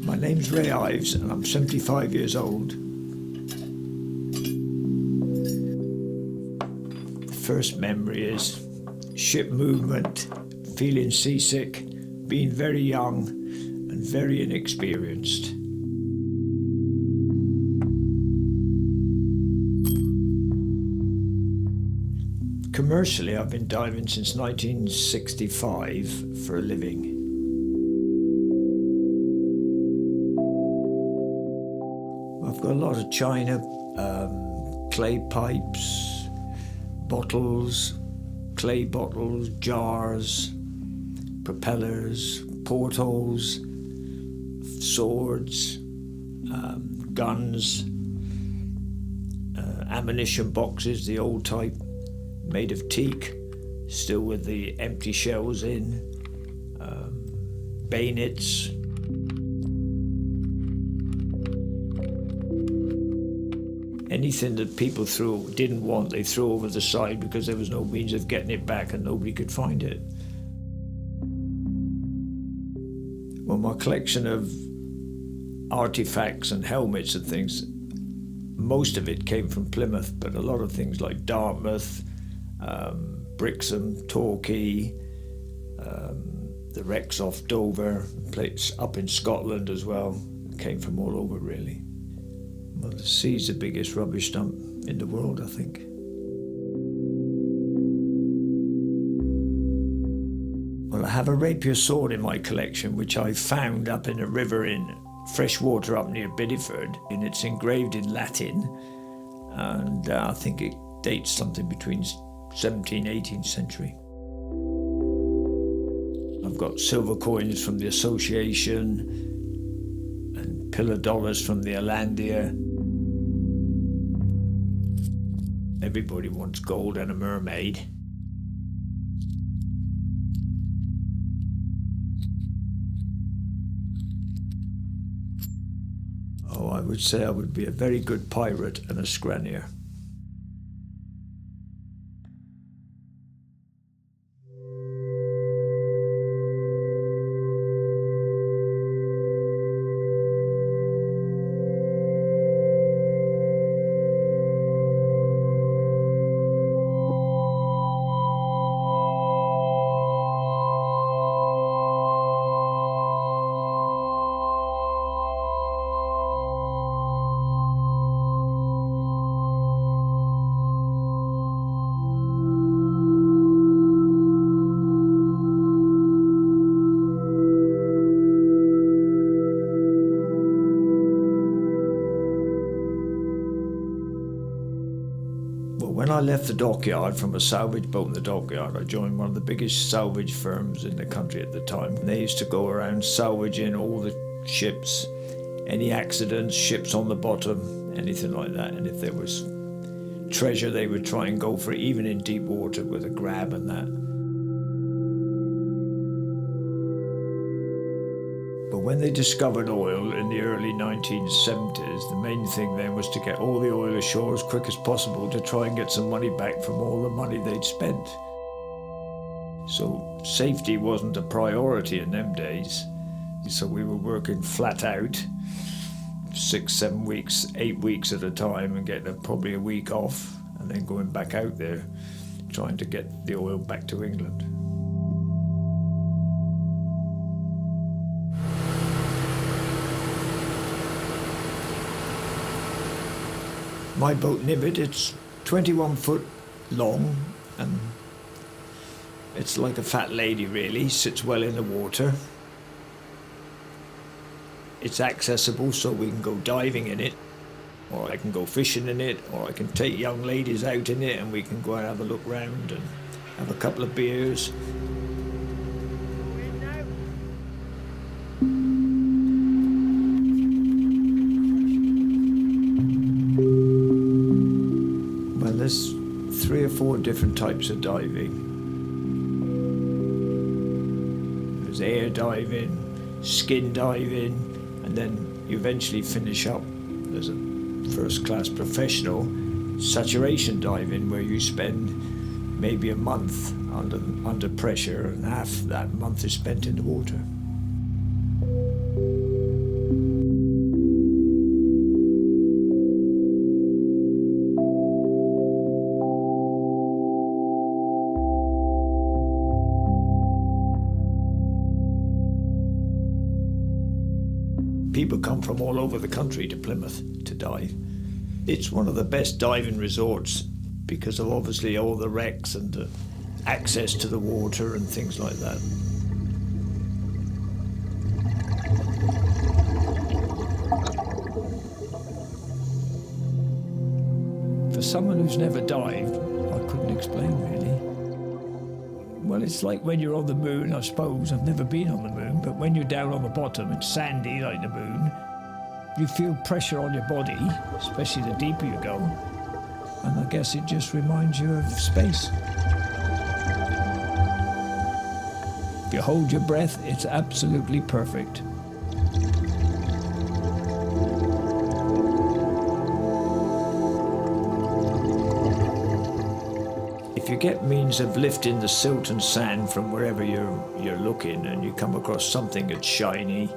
My name's Ray Ives and I'm 75 years old. The first memory is ship movement, feeling seasick, being very young and very inexperienced. Commercially, I've been diving since 1965 for a living. I've got a lot of china, clay pipes, bottles, clay bottles, jars, propellers, portholes, swords, guns, ammunition boxes, the old type, made of teak, still with the empty shells in, bayonets. Anything that people didn't want, they threw over the side because there was no means of getting it back and nobody could find it. Well, my collection of artifacts and helmets and things, most of it came from Plymouth, but a lot of things like Dartmouth, Brixham, Torquay, the wrecks off Dover, places up in Scotland as well, came from all over really. Well, the sea's the biggest rubbish dump in the world, I think. Well, I have a rapier sword in my collection, which I found up in a river in fresh water up near Bideford, and it's engraved in Latin, and I think it dates something between 17th, 18th century. I've got silver coins from the Association and pillar dollars from the Hollandia. Everybody wants gold and a mermaid. Oh, I would say I would be a very good pirate and a scrannier. When I left the dockyard from a salvage boat in the dockyard, I joined one of the biggest salvage firms in the country at the time. And they used to go around salvaging all the ships, any accidents, ships on the bottom, anything like that. And if there was treasure, they would try and go for it, even in deep water with a grab and that. But when they discovered oil in the early 1970s, the main thing then was to get all the oil ashore as quick as possible to try and get some money back from all the money they'd spent. So safety wasn't a priority in them days. So we were working flat out, 6, 7 weeks, 8 weeks at a time, and getting probably a week off, and then going back out there, trying to get the oil back to England. My boat Nibbit, it's 21 foot long and it's like a fat lady really, sits well in the water. It's accessible so we can go diving in it, or I can go fishing in it, or I can take young ladies out in it and we can go and have a look round and have a couple of beers. There's 3 or 4 different types of diving. There's air diving, skin diving, and then you eventually finish up as a first-class professional saturation diving, where you spend maybe a month under pressure, and half that month is spent in the water. People come from all over the country to Plymouth to dive. It's one of the best diving resorts because of obviously all the wrecks and access to the water and things like that. For someone who's never dived, I couldn't explain really. Well, it's like when you're on the moon, I suppose. I've never been on the moon, but when you're down on the bottom, it's sandy like the moon. You feel pressure on your body, especially the deeper you go. And I guess it just reminds you of space. If you hold your breath, it's absolutely perfect. If you get means of lifting the silt and sand from wherever you're looking and you come across something that's shiny,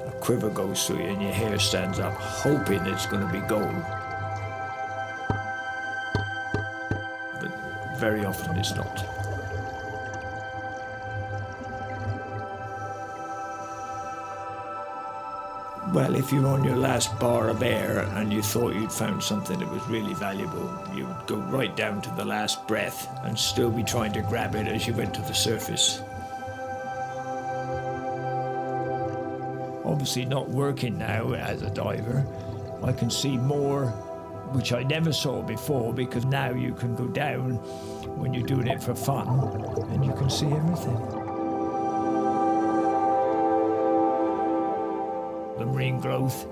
a quiver goes through you and your hair stands up, hoping it's going to be gold. But very often it's not. Well, if you're on your last bar of air and you thought you'd found something that was really valuable, you would go right down to the last breath and still be trying to grab it as you went to the surface. Obviously not working now as a diver, I can see more which I never saw before, because now you can go down when you're doing it for fun and you can see everything. The marine growth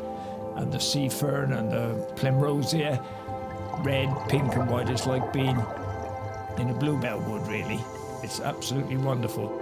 and the sea fern and the plumrosia, red, pink and white. It's like being in a bluebell wood, really. It's absolutely wonderful.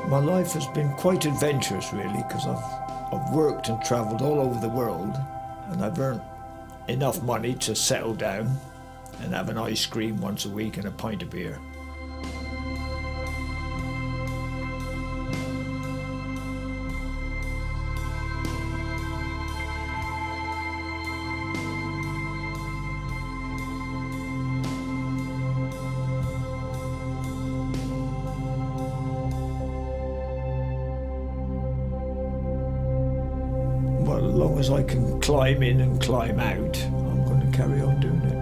My life has been quite adventurous, really, because I've worked and travelled all over the world, and I've earned enough money to settle down and have an ice cream once a week and a pint of beer. Well, as long as I can climb in and climb out, I'm going to carry on doing it.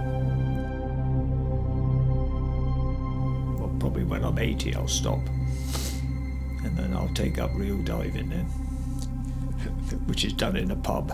Well, probably when I'm 80 I'll stop, and then I'll take up real diving then, which is done in a pub.